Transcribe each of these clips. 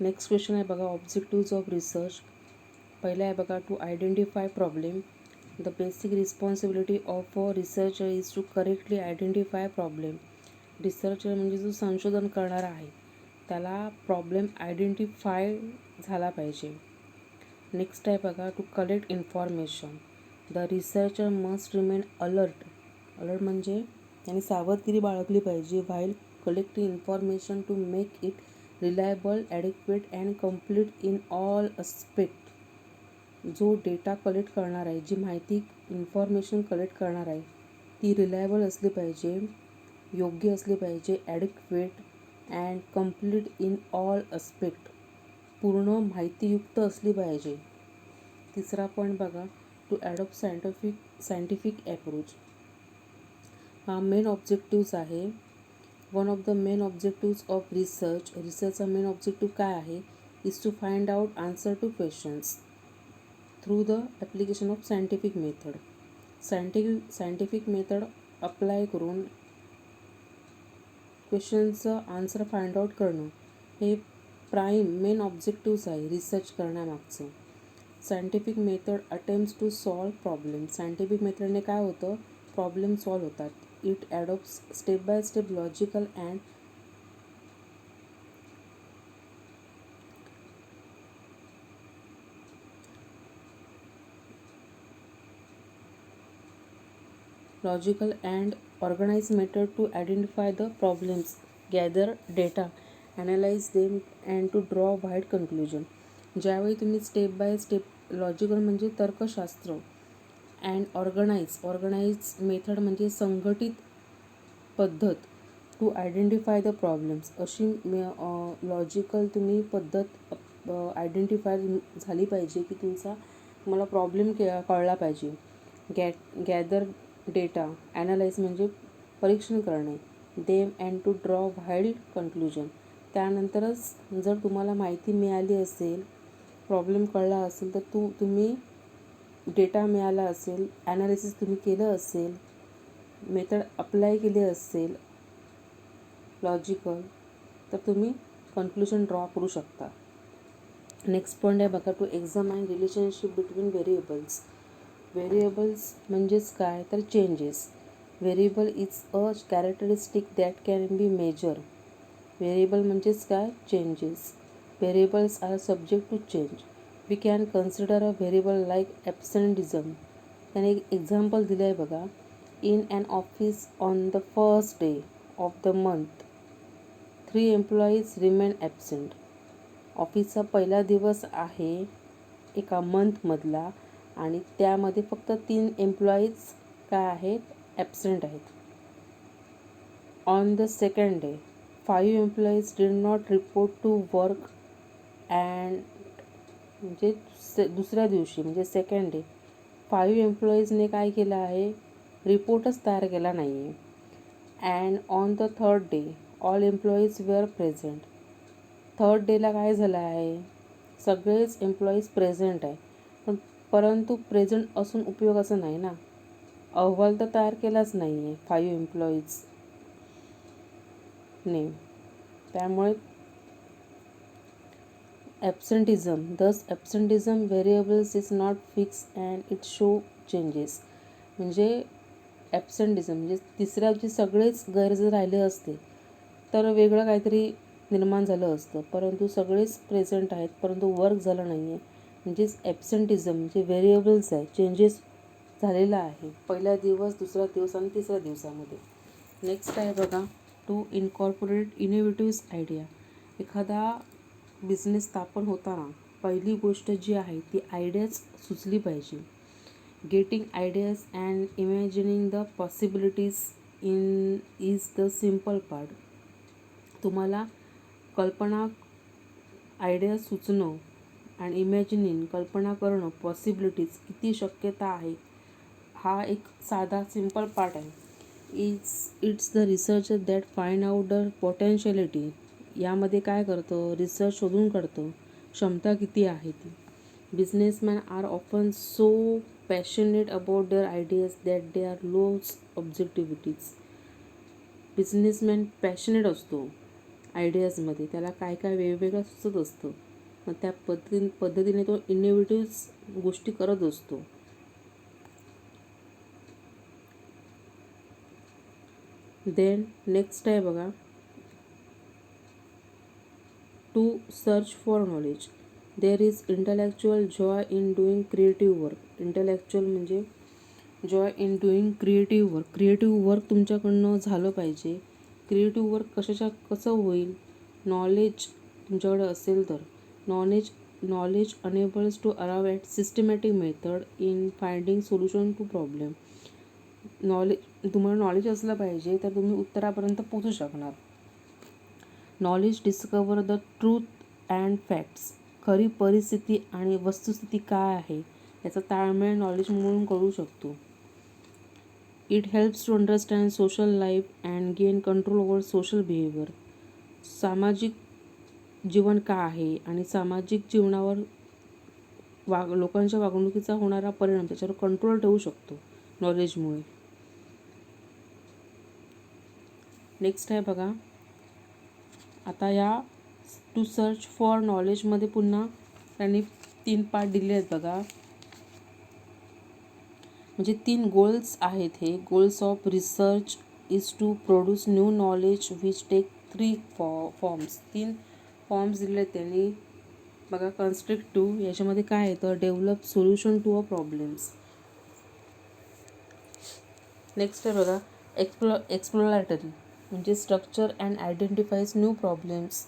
Next question आहे बघा, objectives of research. पहिला आहे बघा, to identify problem. The basic responsibility of a researcher is to correctly identify problem. Researcher म्हणजे जो संशोधन करणारा आहे त्याला प्रॉब्लेम आयडेंटिफाय झाला पाहिजे. नेक्स्ट आहे बघा, to collect information. The researcher must remain alert. Alert म्हणजे त्यांनी सावधगिरी बाळगली पाहिजे while collecting information to make it reliable, adequate and complete in all aspect. जो डेटा कलेक्ट करणार आहे, जी माहिती इन्फॉर्मेशन कलेक्ट करणार आहे ती रिलायबल असली पाहिजे, योग्य असली पाहिजे, adequate and complete in all aspect, पूर्ण माहितीयुक्त असली पाहिजे. तिसरा पॉईंट बघा, टू ॲडॉप्ट सायंटिफिक ॲप्रोच. हा मेन ऑब्जेक्टिव्ज आहे. One of the main objectives of रिसर्चचा मेन ऑब्जेक्टिव्ह काय आहे, is to find out answer to questions through the application of scientific method. Scientific method apply करून क्वेश्चनचं answer find out करणं हे main objectives आहे research करण्यामागचं. Scientific method attempts to solve problem. Scientific मेथडने काय होतं, प्रॉब्लेम सॉल्व होतात. It adopts step by step logical and organized method to identify the problems, gather data, analyze them and to draw wide conclusion. ज्यावेळी तुम्ही step by step logical म्हणजे तर्कशास्त्र and organise method म्हणजे संघटित पद्धत to identify the problems, अशी logical तुम्ही पद्धत आयडेंटिफाय झाली पाहिजे की तुम्हाला प्रॉब्लेम कळला पाहिजे. गॅदर डेटा, ॲनालाइज म्हणजे परीक्षण करणे, them and to draw wide conclusion. त्यानंतरच जर तुम्हाला माहिती मिळाली असेल, प्रॉब्लेम कळला असेल, तर तुम्ही डेटा मिळाला असेल, ॲनालिसिस तुम्ही केलं असेल, मेथड अप्लाय केली असेल लॉजिकल, तर तुम्ही कन्क्लुजन ड्रॉ करू शकता. नेक्स्ट पॉईंट आहे बघा, to examine relationship between variables. Variables म्हणजेच काय, तर changes. Variable is a characteristic that can be measure. Variable म्हणजेच काय, changes. Variables are subject to change. We can consider a variable like absenteeism. त्याने एक example दिलं आहे बघा. In an office on the first day of the month 3 employees remain absent. ऑफिसचा पहिला दिवस आहे एका मंथमधला आणि त्यामध्ये फक्त 3 एम्प्लॉईज काय आहेत, ॲब्सेंट आहेत. On the second day 5 employees did not report to work and म्हणजे दुसऱ्या दिवशी म्हणजे सेकंड डे 5 एम्प्लॉईजने काय केलं आहे, रिपोर्टच तयार केला नाही आहे. And on the third day all employees were present. Third डेला काय झालं आहे, सगळेच एम्प्लॉईज प्रेझेंट आहे, परंतु प्रेझेंट असून उपयोगाचं नाही ना, अहवाल तर तयार केलाच नाही आहे 5 एम्प्लॉईजने. त्यामुळे absenteeism variables is not fix and it show changes. म्हणजे ॲब्सेंटिझम म्हणजे तिसऱ्या दिवशी सगळेच गैरहजर राहिले असते तर वेगळं काहीतरी निर्माण झालं असतं, परंतु सगळेच प्रेझेंट आहेत परंतु वर्क झालं नाही आहे, म्हणजेच ॲब्सेंटिझम म्हणजे व्हेरिएबल्स आहे, चेंजेस झालेला आहे पहिला दिवस, दुसरा दिवस आणि तिसऱ्या दिवसामध्ये. नेक्स्ट आहे बघा, टू इनकॉर्पोरेट इनोव्हेटिव्ह आयडिया. एखादा बिझनेस स्थापन होताना पहिली गोष्ट जी आहे ती आयडियाच सुचली पाहिजे. Getting ideas and imagining the possibilities is the simple part. तुम्हाला आयडिया सुचणं आणि इमॅजिनिंग कल्पना करणं, पॉसिबिलिटीज किती शक्यता आहे, हा एक साधा सिम्पल पार्ट आहे. It's the researcher that find out the potentiality. यामध्ये काय करतं, रिसर्च शोधून काढतं क्षमता किती आहे ती. Businessman are often so passionate about their ideas that they are lose objectivities. Businessman passionate असतो आयडियाजमध्ये. त्याला काय काय वेगवेगळं सुचत असतं. मग त्या पद्धतीने तो इनोव्हेटिव्ह गोष्टी करत असतो. देन नेक्स्ट आहे बघा, to search for knowledge. There is intellectual joy in doing creative work. Intellectual म्हणजे joy in doing creative work. Creative work तुमच्याकडनं झालं पाहिजे. क्रिएटिव्ह वर्क कसं होईल? नॉलेज तुमच्याकडे असेल तर. Knowledge enables to arrive at systematic method in finding solution to problem. तुम्हाला नॉलेज असलं पाहिजे तर तुम्ही उत्तरापर्यंत पोहोचू शकणार. Knowledge discover the truth and facts. खरी परिस्थिती आणि वस्तुस्थिती काय आहे याचा ताळमेळ नॉलेज म्हणून कळू शकतो. It helps to understand social life and gain control over social behaviour. सामाजिक जीवन काय आहे आणि सामाजिक जीवनावर लोकांच्या वागणुकीचा होणारा परिणाम त्याच्यावर कंट्रोल ठेवू शकतो नॉलेजमुळे. नेक्स्ट आहे बघा, आता या टू सर्च फॉर नॉलेजमध्ये पुन्हा त्यांनी 3 पार्ट दिले आहेत बघा. म्हणजे 3 गोल्स आहेत हे. Goals of research is to produce new knowledge which take 3 forms. 3 forms दिले आहेत त्यांनी बघा. कन्स्ट्रक्टिव्ह याच्यामध्ये काय येतं? Develop solution to a problems. Next आहे बघा, एक्सप्लोरॅटरी म्हणजे structure and identifies new problems.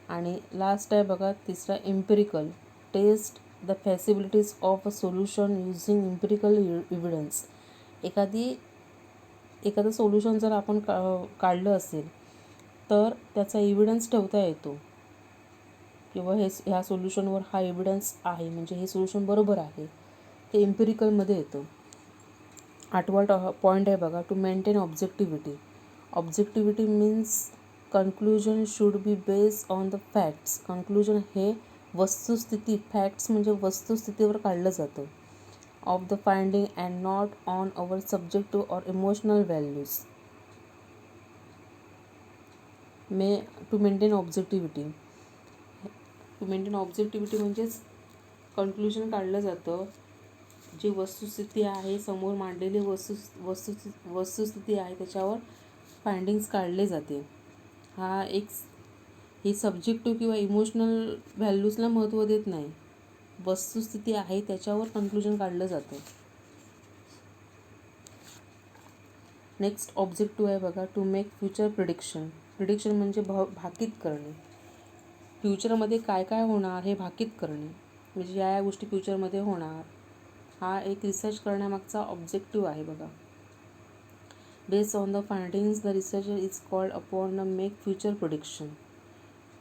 आणि लास्ट आहे बघा तिसरा, empirical. Test the feasibilities of a solution using empirical evidence. एखादं सोल्युशन जर आपण काढलं असेल तर त्याचा एव्हिडन्स ठेवता येतो किंवा ह्या सोल्युशनवर हा एव्हिडन्स आहे म्हणजे हे सोल्युशन बरोबर आहे, ते एम्पिरिकलमध्ये येतं. 8वा पॉईंट आहे बघा, to maintain objectivity. Objectivity means conclusion should be based on the facts. Conclusion हे वस्तुस्थिती, फॅक्ट्स म्हणजे वस्तुस्थितीवर काढलं जातं. Of the finding and not on our subjective or emotional values. To maintain objectivity. म्हणजेच कन्क्लुजन काढलं जातं. जी वस्तुस्थिती आहे, समोर मांडलेली वस्तुस्थिती आहे त्याच्यावर फाइंडिंग्स काढले जाते. ही सब्जेक्टिव्ह किंवा इमोशनल व्हॅल्यूजला महत्त्व देत नाही. वस्तुस्थिती आहे त्याच्यावर कन्क्लुजन काढलं जातं. नेक्स्ट ऑब्जेक्टिव्ह आहे बघा, to make future prediction. Prediction म्हणजे भाकीत करणे. फ्युचरमध्ये काय काय होणार हे भाकीत करणे, म्हणजे या गोष्टी फ्युचरमध्ये होणार. हा एक रिसर्च करण्यामागचा ऑब्जेक्टिव्ह आहे बघा. Based on the findings the researcher is called upon the make future prediction.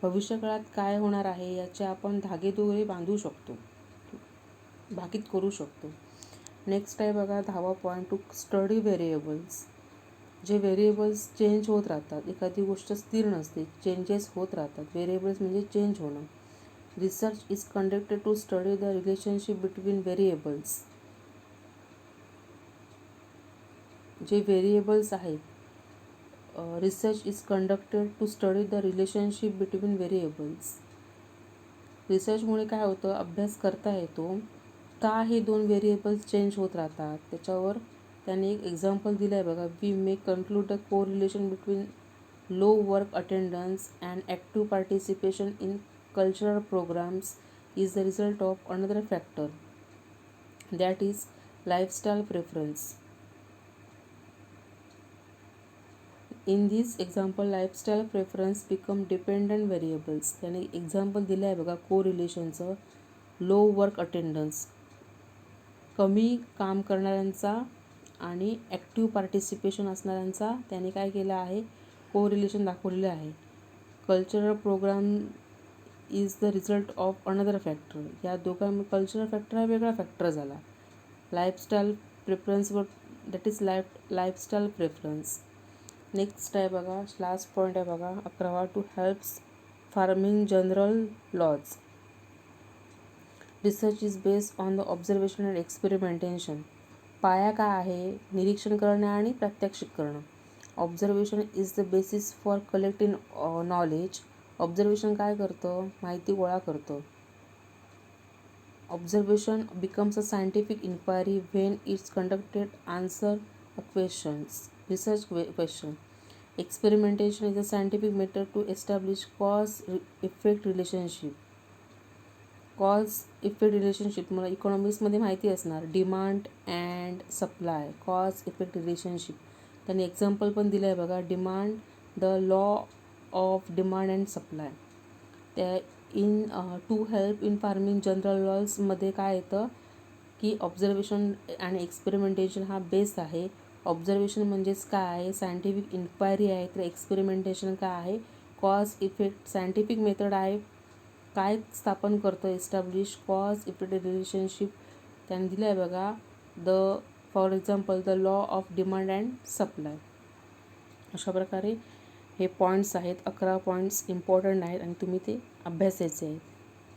भविष्यकाळात काय होणार आहे याचे आपण धागेदोरे बांधू शकतो, भाकीत करू शकतो. नेक्स्ट आहे बघा 10वा पॉईंट, टू स्टडी व्हेरिएबल्स. जे व्हेरिएबल्स चेंज होत राहतात. एखादी गोष्ट स्थिर नसते, चेंजेस होत राहतात. व्हेरिएबल्स म्हणजे चेंज होणं. Research is conducted to study the relationship between variables. जे व्हेरिएबल्स आहेत, research is conducted to study the relationship between variables. रिसर्चमुळे काय होतं, अभ्यास करता येतो का हे 2 व्हेरिएबल्स चेंज होत राहतात. त्याच्यावर त्यांनी एक एक्झाम्पल दिलं आहे बघा. We may conclude the correlation between low work attendance and active participation in cultural programmes is the result of another factor, that is lifestyle preference. In this example lifestyle preference become dependent variables. त्याने example दिलं आहे बघा को रिलेशनचं. Low work attendance, कमी काम करणाऱ्यांचा आणि active participation असणाऱ्यांचा त्याने काय केलं आहे, को रिलेशन दाखवलेलं आहे. Cultural program is the result of another factor. या दोघांमध्ये कल्चरल फॅक्टर हा वेगळा फॅक्टर झाला. लाईफस्टाईल प्रेफरन्सवर, that is lifestyle preference. Next आहे बघा, लास्ट पॉईंट आहे बघा 11वा, to helps forming general laws. Research is based on the observation and experimentation. पाया काय आहे, निरीक्षण करणं आणि प्रात्यक्षिक करणं. Observation is the basis for collecting knowledge. Observation काय करतं? माहिती गोळा करतं. Observation becomes a scientific inquiry when it's conducted answer a questions research question. Experimentation is a scientific method to establish cause effect relationship. Cause effect relationship मला इकॉनॉमिक्समध्ये माहिती असणार. Demand and supply, cause effect relationship. त्यांनी example पण दिलं आहे बघा. Demand, the law of demand and supply. त्या in to help in forming general लॉजमध्ये काय येतं की ऑब्झर्वेशन आणि एक्सपेरिमेंटेशन हा बेस आहे. ऑब्झर्वेशन म्हणजेच काय आहे? सायंटिफिक इन्क्वायरी आहे. तर एक्सपेरिमेंटेशन काय आहे? कॉज इफेक्ट सायंटिफिक मेथड आहे. काय स्थापन करतो? Establish cause effect relationship. त्यांनी दिलं आहे बघा. For example the law of demand and supply. अशा प्रकारे हे पॉईंट्स आहेत. 11 पॉईंट्स इम्पॉर्टंट आहेत आणि तुम्ही ते अभ्यासायचे आहेत.